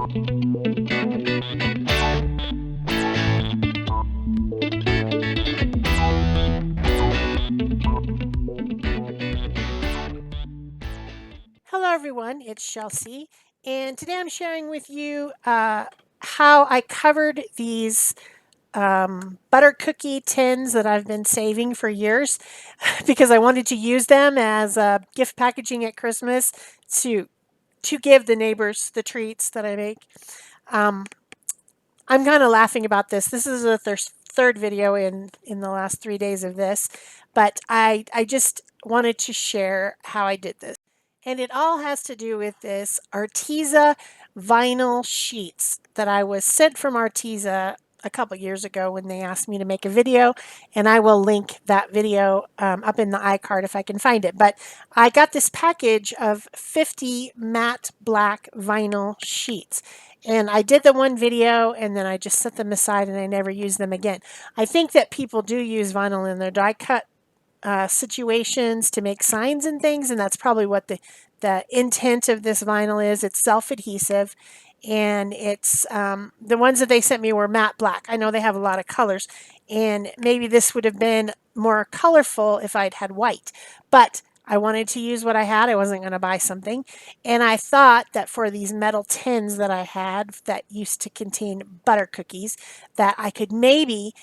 Hello everyone, it's Shel C, and today I'm sharing with you how I covered these butter cookie tins that I've been saving for years because I wanted to use them as gift packaging at Christmas to give the neighbors the treats that I make. Um, I'm kind of laughing about this. This is the third video in the last 3 days of this, but I just wanted to share how I did this. And it all has to do with this Arteza vinyl sheets that I was sent from Arteza a couple years ago when they asked me to make a video, and I will link that video up in the iCard if I can find it. But I got this package of 50 matte black vinyl sheets. And I did the one video and then I just set them aside and I never used them again. I think that people do use vinyl in their die cut situations to make signs and things, and that's probably what the intent of this vinyl is. It's self-adhesive, and it's the ones that they sent me were matte black. I know they have a lot of colors, and maybe this would have been more colorful if I'd had white, but I wanted to use what I had. I wasn't going to buy something. And I thought that for these metal tins that I had that used to contain butter cookies, that I could maybe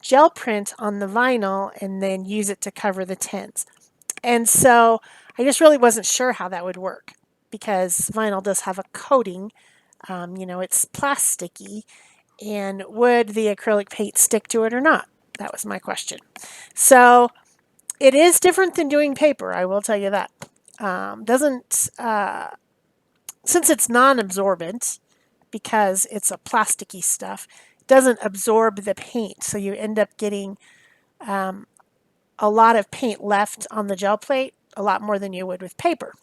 gel print on the vinyl and then use it to cover the tins. And so I just really wasn't sure how that would work because vinyl does have a coating. It's plasticky. And would the acrylic paint stick to it or not? That was my question. So it is different than doing paper, I will tell you that. Since it's non-absorbent, because it's a plasticky stuff, doesn't absorb the paint, so you end up getting a lot of paint left on the gel plate, a lot more than you would with paper.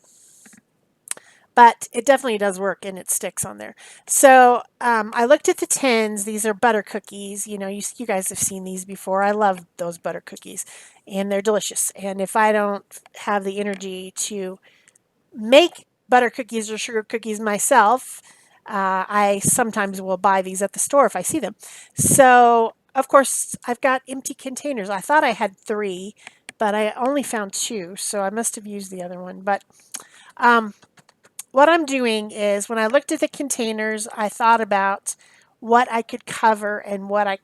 But it definitely does work and it sticks on there. So I looked at the tins. These are butter cookies. You guys have seen these before. I love those butter cookies and they're delicious. And if I don't have the energy to make butter cookies or sugar cookies myself, I sometimes will buy these at the store if I see them. So, of course, I've got empty containers. I thought I had 3, but I only found 2, so I must have used the other one. But what I'm doing is when I looked at the containers, I thought about what I could cover and what I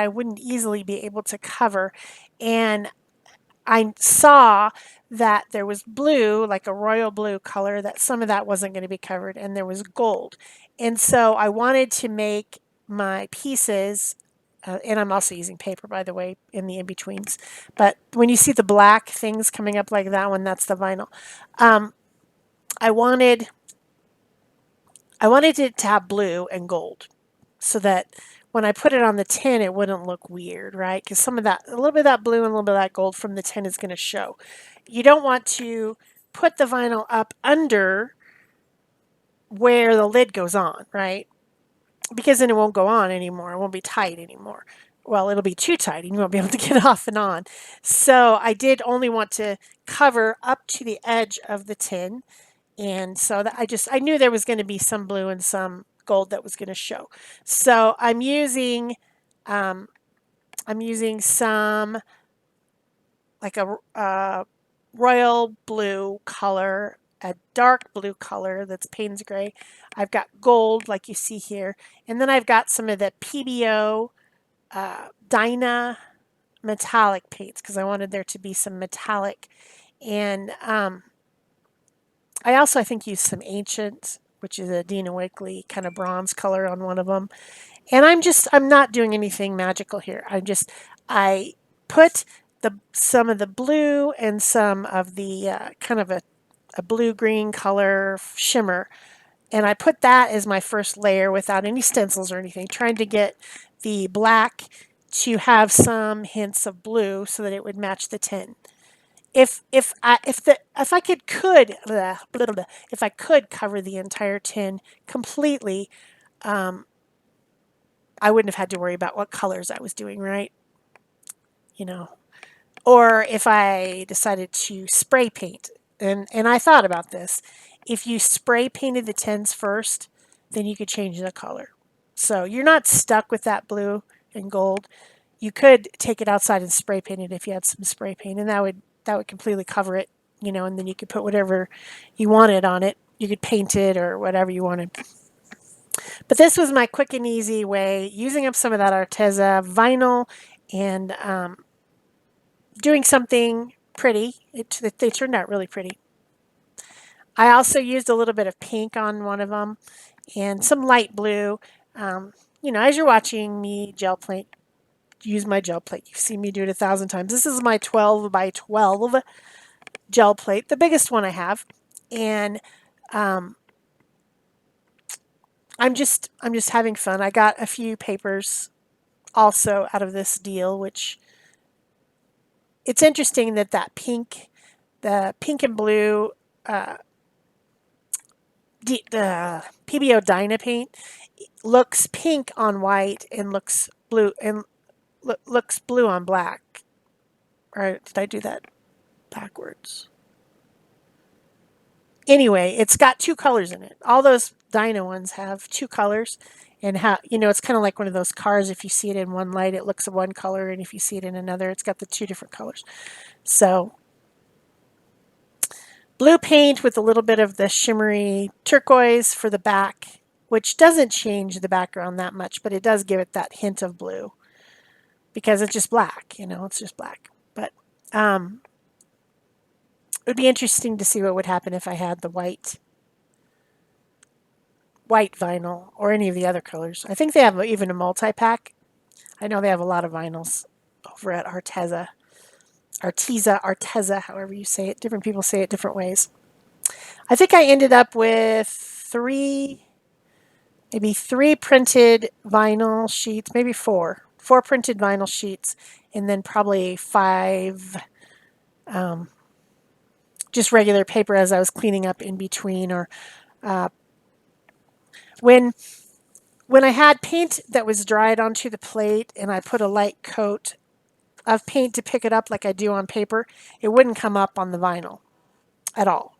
wouldn't easily be able to cover. And I saw that there was blue, like a royal blue color, that some of that wasn't going to be covered, and there was gold. And so I wanted to make my pieces, and I'm also using paper, by the way, in the in-betweens. But when you see the black things coming up like that one, that's the vinyl. I wanted it to have blue and gold so that when I put it on the tin, it wouldn't look weird, right? Because some of that, a little bit of that blue and a little bit of that gold from the tin is going to show. You don't want to put the vinyl up under where the lid goes on, right? Because then it won't go on anymore. It won't be tight anymore. Well, it'll be too tight and you won't be able to get off and on. So I did only want to cover up to the edge of the tin. And so that I knew there was going to be some blue and some gold that was going to show. So I'm using some like a royal blue color, a dark blue color that's Payne's gray. I've got gold like you see here, and then I've got some of the PBO Dyna metallic paints because I wanted there to be some metallic. And I also, I think, used some Ancient, which is a Dina Wakley kind of bronze color on one of them. And I'm not doing anything magical here. I put some of the blue and some of the kind of a blue-green color shimmer. And I put that as my first layer without any stencils or anything, trying to get the black to have some hints of blue so that it would match the tin. If I could cover the entire tin completely, I wouldn't have had to worry about what colors I was doing, right? Or if I decided to spray paint, and I thought about this, if you spray painted the tins first, then you could change the color. So you're not stuck with that blue and gold. You could take it outside and spray paint it if you had some spray paint, and that would completely cover it, and then you could put whatever you wanted on it. You could paint it or whatever you wanted. But this was my quick and easy way, using up some of that Arteza vinyl and doing something pretty. They turned out really pretty. I also used a little bit of pink on one of them and some light blue. As you're watching me gel plate, use my gel plate. You've seen me do it 1,000 times. This is my 12 by 12 gel plate, the biggest one I have. And I'm just having fun. I got a few papers also out of this deal, which it's interesting that the pink and blue the PBO Dyna paint looks pink on white and looks blue on black. Or did I do that backwards? Anyway, it's got two colors in it. All those Dyna ones have two colors. And how, it's kind of like one of those cars. If you see it in one light, it looks one color. And if you see it in another, it's got the two different colors. So blue paint with a little bit of the shimmery turquoise for the back, which doesn't change the background that much, but it does give it that hint of blue because it's just black, it's just black. But it would be interesting to see what would happen if I had the white vinyl or any of the other colors. I think they have even a multi-pack. I know they have a lot of vinyls over at Arteza, however you say it. Different people say it different ways. I think I ended up with maybe three printed vinyl sheets, maybe four printed vinyl sheets, and then probably five just regular paper as I was cleaning up in between. Or when I had paint that was dried onto the plate and I put a light coat of paint to pick it up like I do on paper, it wouldn't come up on the vinyl at all.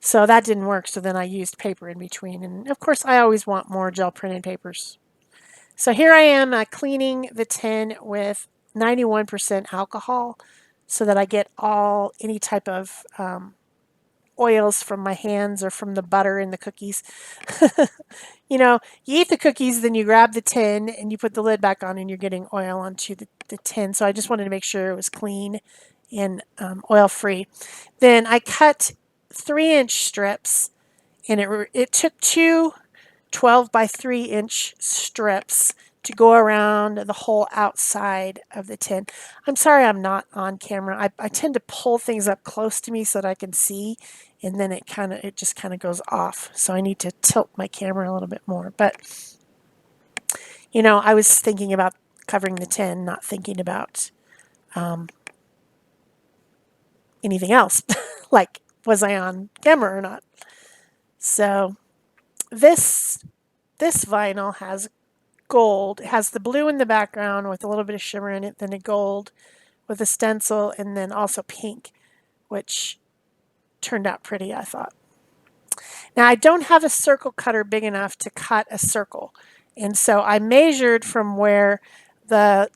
So that didn't work, so then I used paper in between. And of course, I always want more gel printed papers. So here I am cleaning the tin with 91% alcohol so that I get any type of oils from my hands or from the butter in the cookies. You eat the cookies, then you grab the tin and you put the lid back on and you're getting oil onto the tin. So I just wanted to make sure it was clean and oil free. Then I cut 3-inch strips, and it took two 12 by 3-inch strips to go around the whole outside of the tin. I'm sorry I'm not on camera. I tend to pull things up close to me so that I can see, and then it just kind of goes off. So I need to tilt my camera a little bit more. But I was thinking about covering the tin, not thinking about anything else. Like, was I on camera or not? So this vinyl has gold. It has the blue in the background with a little bit of shimmer in it, then a gold with a stencil, and then also pink, which turned out pretty, I thought. Now, I don't have a circle cutter big enough to cut a circle, and so I measured from where the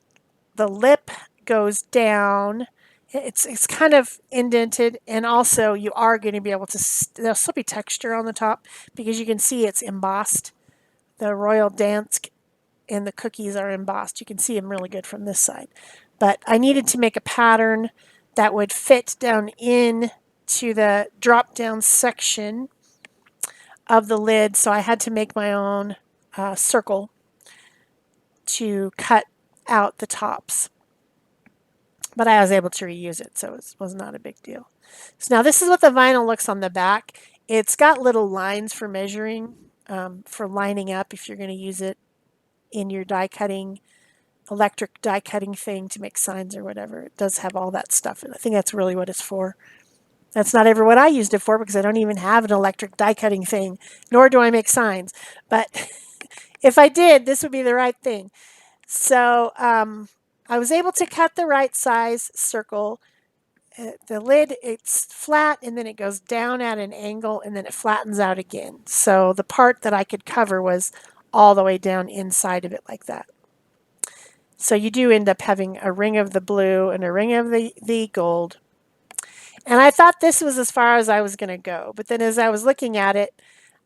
lip goes down. It's kind of indented, and also you are going to be able to, there'll still be texture on the top because you can see it's embossed. The Royal Dansk and the cookies are embossed. You can see them really good from this side. But I needed to make a pattern that would fit down in to the drop down section of the lid, so I had to make my own circle to cut out the tops. But I was able to reuse it, so it was not a big deal. So now this is what the vinyl looks on the back. It's got little lines for measuring, for lining up if you're going to use it in your electric die cutting thing to make signs or whatever. It does have all that stuff, and I think that's really what it's for. That's not ever what I used it for because I don't even have an electric die cutting thing, nor do I make signs. But if I did, this would be the right thing. So I was able to cut the right size circle the lid, it's flat and then it goes down at an angle and then it flattens out again. So the part that I could cover was all the way down inside of it like that. So you do end up having a ring of the blue and a ring of the gold. And I thought this was as far as I was going to go. But then as I was looking at it,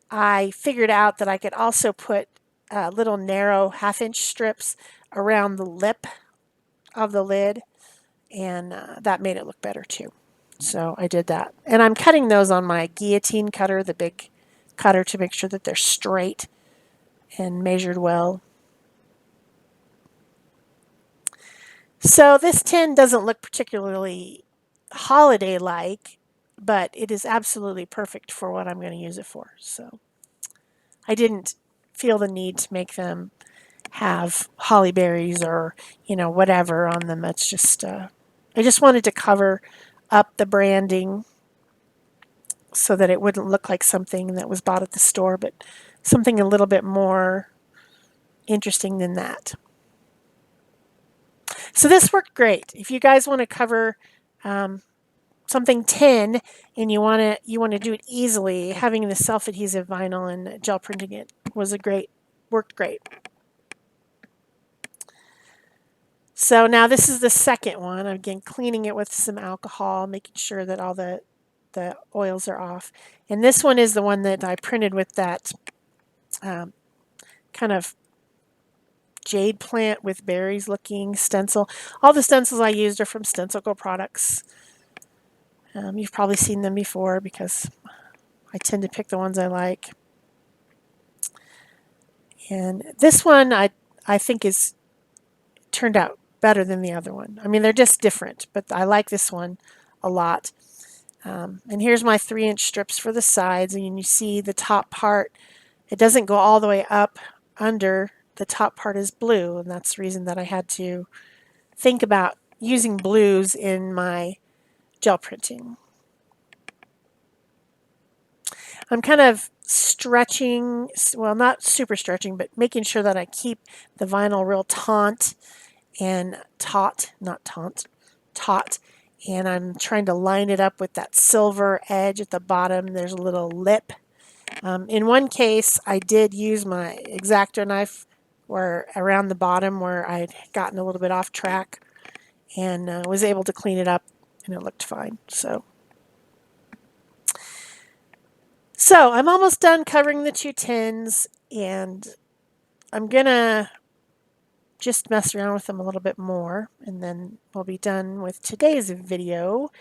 I figured out that I could also put little narrow half-inch strips around the lip of the lid. And that made it look better too. So I did that. And I'm cutting those on my guillotine cutter, the big cutter, to make sure that they're straight and measured well. So this tin doesn't look particularly holiday-like, but it is absolutely perfect for what I'm going to use it for. So I didn't feel the need to make them have holly berries or, whatever on them. It's just, I just wanted to cover up the branding so that it wouldn't look like something that was bought at the store, but something a little bit more interesting than that. So this worked great. If you guys want to cover something tin and you want to do it easily, having the self-adhesive vinyl and gel printing it worked great. So now this is the second one. Again, cleaning it with some alcohol, making sure that all the oils are off. And this one is the one that I printed with that kind of jade plant with berries looking stencil. All the stencils I used are from Stenciled products. You've probably seen them before because I tend to pick the ones I like. And this one I think is turned out better than the other one. I mean, they're just different, but I like this one a lot. And here's my 3-inch strips for the sides, and you see the top part, it doesn't go all the way up under. The top part is blue, and that's the reason that I had to think about using blues in my gel printing. I'm kind of stretching, well, not super stretching, but making sure that I keep the vinyl real taut and taut, not taunt, taut. And I'm trying to line it up with that silver edge at the bottom. There's a little lip. In one case, I did use my X-Acto knife around the bottom where I'd gotten a little bit off track and was able to clean it up and it looked fine. So I'm almost done covering the 2 tins, and I'm going to just mess around with them a little bit more, and then we'll be done with today's video.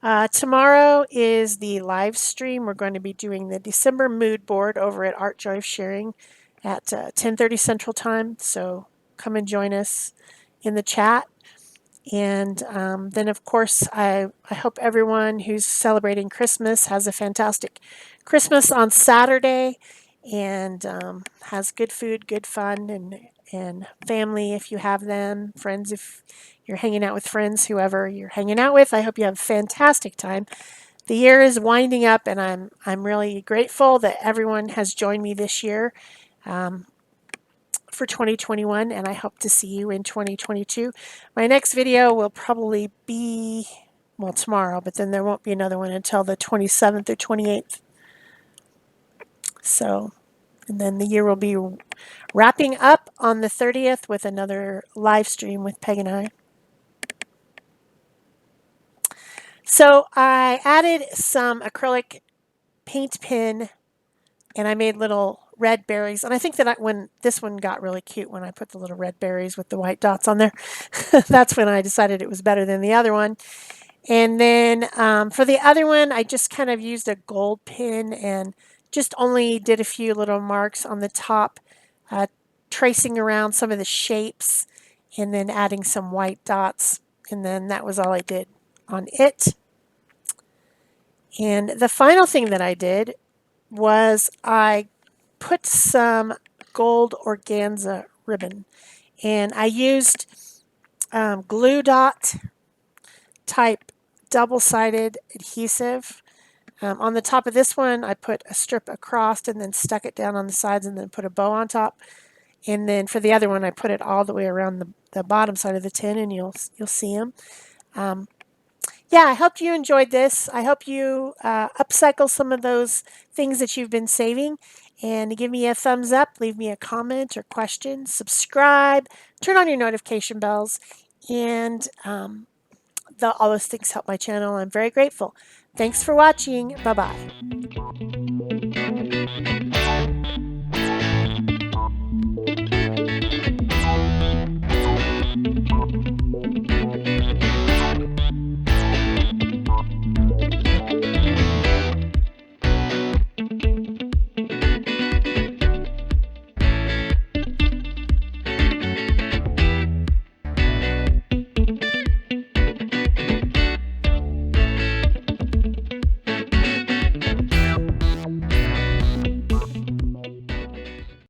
Tomorrow is the live stream. We're going to be doing the December mood board over at Art Joy of Sharing at 10:30 Central Time. So come and join us in the chat. And then, of course, I hope everyone who's celebrating Christmas has a fantastic Christmas on Saturday and has good food, good fun, and family if you have them, friends if you're hanging out with friends, whoever you're hanging out with. I hope you have a fantastic time. The year is winding up, and I'm really grateful that everyone has joined me this year for 2021, and I hope to see you in 2022. My next video will probably be, well, tomorrow, but then there won't be another one until the 27th or 28th. So, and then the year will be wrapping up on the 30th with another live stream with Peg and I. So I added some acrylic paint pen and I made little red berries. And I think that when this one got really cute when I put the little red berries with the white dots on there. That's when I decided it was better than the other one. And then for the other one, I just kind of used a gold pen and just only did a few little marks on the top, tracing around some of the shapes and then adding some white dots. And then that was all I did on it. And the final thing that I did was I put some gold organza ribbon, and I used glue dot type double-sided adhesive. On the top of this one, I put a strip across and then stuck it down on the sides and then put a bow on top. And then for the other one, I put it all the way around the bottom side of the tin, and you'll see them. Yeah, I hope you enjoyed this. I hope you upcycle some of those things that you've been saving. And give me a thumbs up, leave me a comment or question, subscribe, turn on your notification bells, and all those things help my channel. I'm very grateful. Thanks for watching. Bye bye.